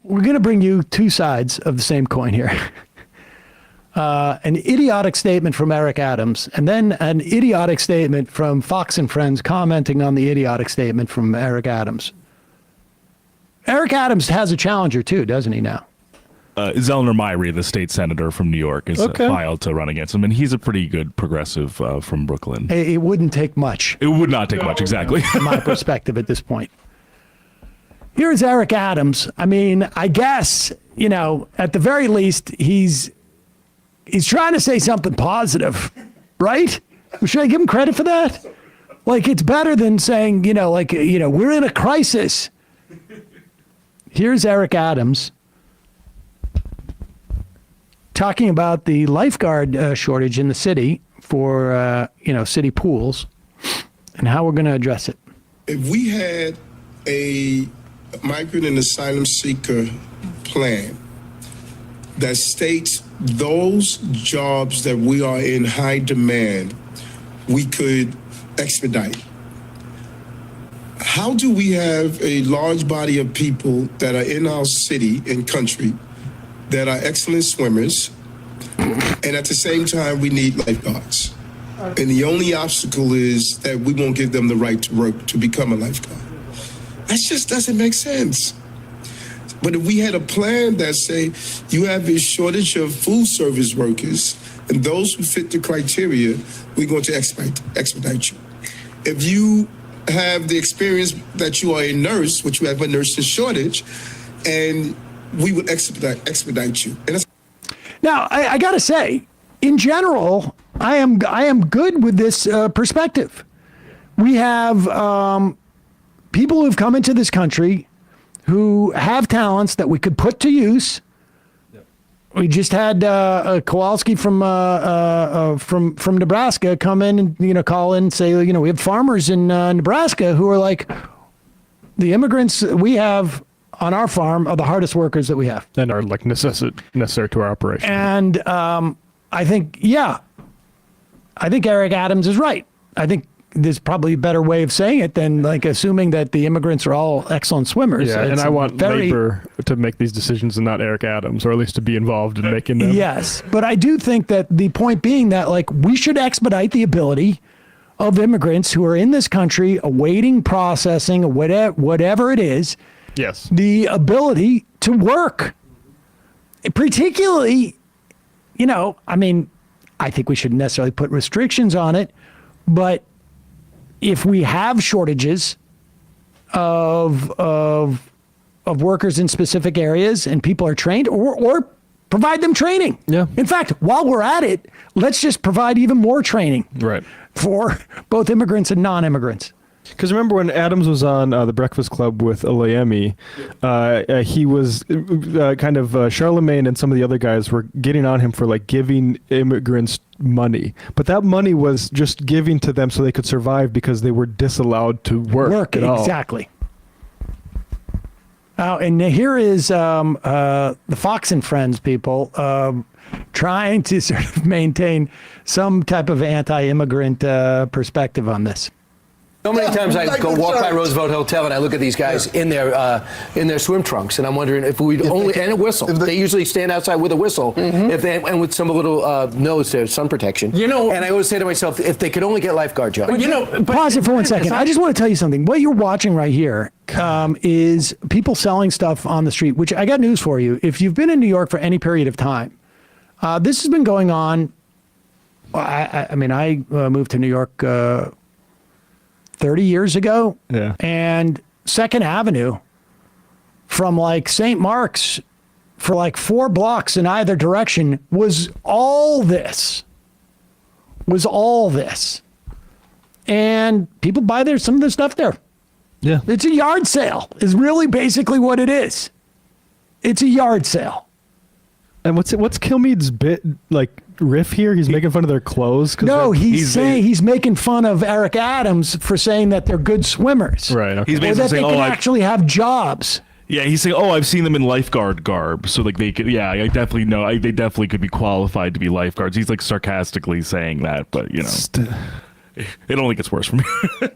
we're going to bring you two sides of the same coin here. An idiotic statement from Eric Adams, and then an idiotic statement from Fox and Friends commenting on the idiotic statement from Eric Adams. Eric Adams has a challenger too, doesn't he now? Zellner Myrie, the state senator from New York, is filed to run against him, and he's a pretty good progressive from Brooklyn. It wouldn't take much. It would not take much, exactly. From my perspective at this point. Here's Eric Adams. I mean, I guess, you know, at the very least, he's trying to say something positive, right? Should I give him credit for that? Like, it's better than saying, you know, like, you know, we're in a crisis. Here's Eric Adams talking about the lifeguard shortage in the city for, you know, city pools and how we're going to address it. If we had a migrant and asylum seeker plan that states those jobs that we are in high demand, we could expedite. How do we have a large body of people that are in our city and country that are excellent swimmers, and at the same time we need lifeguards? And the only obstacle is that we won't give them the right to work to become a lifeguard. That just doesn't make sense. But if we had a plan that say you have a shortage of food service workers and those who fit the criteria, we're going to expedite you. If you have the experience that you are a nurse, which we have a nursing shortage, and we would expedite you. And now, I got to say, in general, I am good with this perspective. We have people who've come into this country who have talents that we could put to use. Yep. We just had Kowalski from Nebraska come in and, you know, call in and say, you know, we have farmers in Nebraska who are like, the immigrants we have on our farm are the hardest workers that we have. And are like necessary to our operation. And I think Eric Adams is right. I think there's probably a better way of saying it than like assuming that the immigrants are all excellent swimmers. Yeah, and I want labor to make these decisions and not Eric Adams, or at least to be involved in making them. Yes, but I do think that the point being that like we should expedite the ability of immigrants who are in this country awaiting processing or whatever it is. Yes. The ability to work. Particularly, you know, I mean, I think we shouldn't necessarily put restrictions on it, but if we have shortages of workers in specific areas and people are trained, or provide them training. Yeah. In fact, while we're at it, let's just provide even more training. Right. For both immigrants and non-immigrants. Because remember when Adams was on The Breakfast Club with Alayemi, he was kind of Charlemagne and some of the other guys were getting on him for like giving immigrants money. But that money was just giving to them so they could survive because they were disallowed to work at all. Exactly. And here is the Fox and Friends people trying to sort of maintain some type of anti-immigrant perspective on this. So many times I go walk by Roosevelt Hotel and I look at these guys in their swim trunks, and I'm wondering if we'd only and a whistle. They usually stand outside with a whistle, if they and with some little nose there, sun protection. You know, and I always say to myself, if they could only get lifeguard jobs. But, you know, pause it for 1 second. I just want to tell you something. What you're watching right here is people selling stuff on the street. Which I got news for you. If you've been in New York for any period of time, this has been going on. I mean, I moved to New York 30 years ago. Yeah. And 2nd Avenue from like St. Mark's for like 4 blocks in either direction was all this. And people buy some of their stuff there. Yeah. It's a yard sale is really basically what it is. It's a yard sale. And what's Kilmeade's bit like riff here? He's making fun of their clothes. No, he's making fun of Eric Adams for saying that they're good swimmers. Right. Okay. He's Or basically that they saying, can actually have jobs. Yeah, he's saying, "Oh, I've seen them in lifeguard garb, so like they could." Yeah, I definitely know. They definitely could be qualified to be lifeguards. He's like sarcastically saying that, but you know, it only gets worse from here.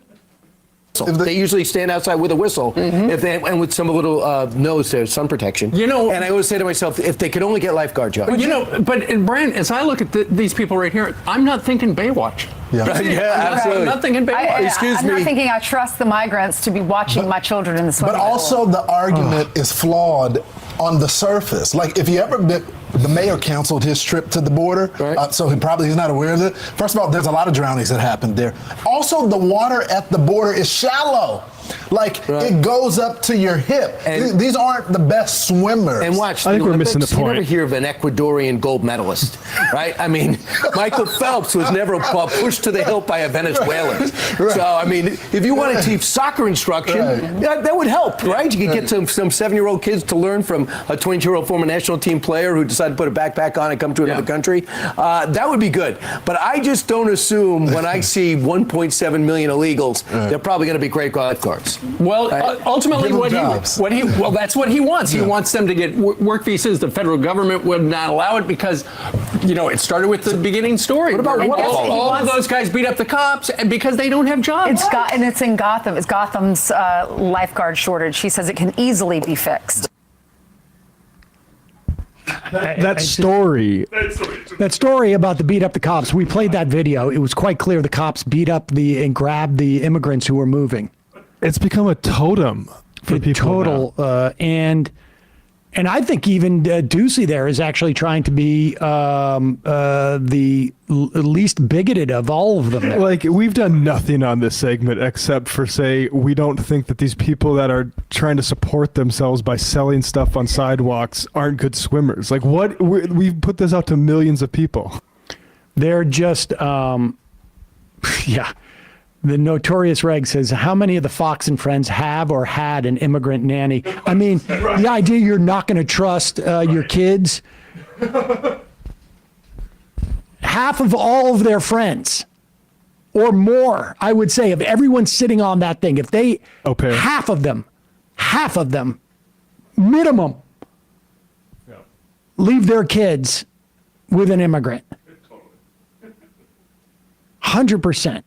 They usually stand outside with a whistle, if they and with some little nose there, sun protection. You know, and I always say to myself, if they could only get lifeguard jobs. You know, but Brent, as I look at these people right here, I'm not thinking Baywatch. Yeah, absolutely. I'm not thinking Baywatch. I'm not thinking I trust the migrants to be watching my children in the swimming But also the argument is flawed on the surface. Like if you ever been, the mayor canceled his trip to the border, right. So he's not aware of it. First of all, there's a lot of drownings that happened there. Also, the water at the border is shallow. Like it goes up to your hip. And these aren't the best swimmers. And watch, I think we're missing the You point. never hear of an Ecuadorian gold medalist, right? I mean, Michael Phelps was never pushed to the hilt by a Venezuelan. So, I mean, if you want to teach soccer instruction, that would help, right? You could get some 7-year-old kids to learn from a 22-year-old former national team player who decided to put a backpack on and come to another country. That would be good. But I just don't assume when I see 1.7 million illegals, they're probably going to be great lifeguards. Well, ultimately, Give them that's what he wants. He wants them to get work visas. The federal government would not allow it because, it started with the beginning story. What about all of those guys beat up the cops because they don't have jobs? and it's in Gotham. It's Gotham's lifeguard shortage. She says it can easily be fixed. That story about the beat up the cops, we played that video. It was quite clear the cops beat up and grabbed the immigrants who were moving. It's become a totem for people now. And I think even Ducey there is actually trying to be the least bigoted of all of them. Like, we've done nothing on this segment except for say we don't think that these people that are trying to support themselves by selling stuff on sidewalks aren't good swimmers. Like, what? We've put this out to millions of people. They're just, The Notorious Reg says, how many of the Fox and Friends have or had an immigrant nanny? I mean, the idea you're not going to trust your kids. Half of all of their friends or more, I would say, of everyone sitting on that thing, if they, half of them, minimum, leave their kids with an immigrant. 100%.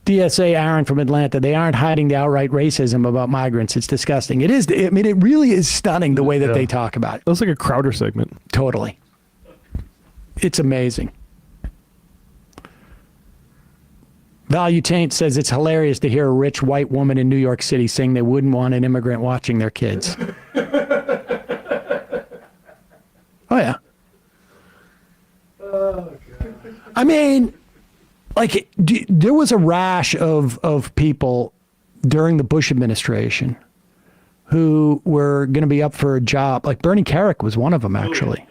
DSA Aaron from Atlanta, they aren't hiding the outright racism about migrants. It's disgusting. It is. I mean, it really is stunning the way that they talk about it. It was like a Crowder segment. Totally. It's amazing. Value Taint says it's hilarious to hear a rich white woman in New York City saying they wouldn't want an immigrant watching their kids. Oh, yeah. I mean, like, there was a rash of people during the Bush administration who were going to be up for a job. Like Bernie Kerik was one of them, actually.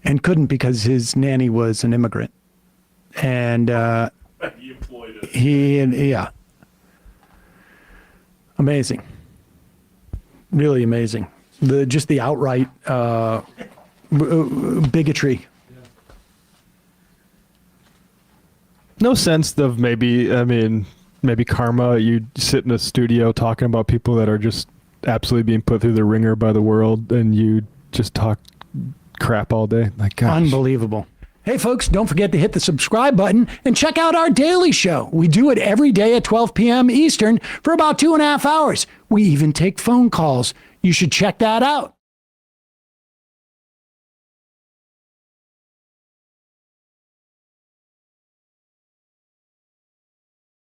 And couldn't because his nanny was an immigrant. And he employed it. Amazing. Really amazing. Just the outright bigotry. No sense of maybe karma. You sit in a studio talking about people that are just absolutely being put through the ringer by the world, and you just talk crap all day. Like, gosh. Unbelievable. Hey, folks, don't forget to hit the subscribe button and check out our daily show. We do it every day at 12 p.m. Eastern for about 2.5 hours. We even take phone calls. You should check that out.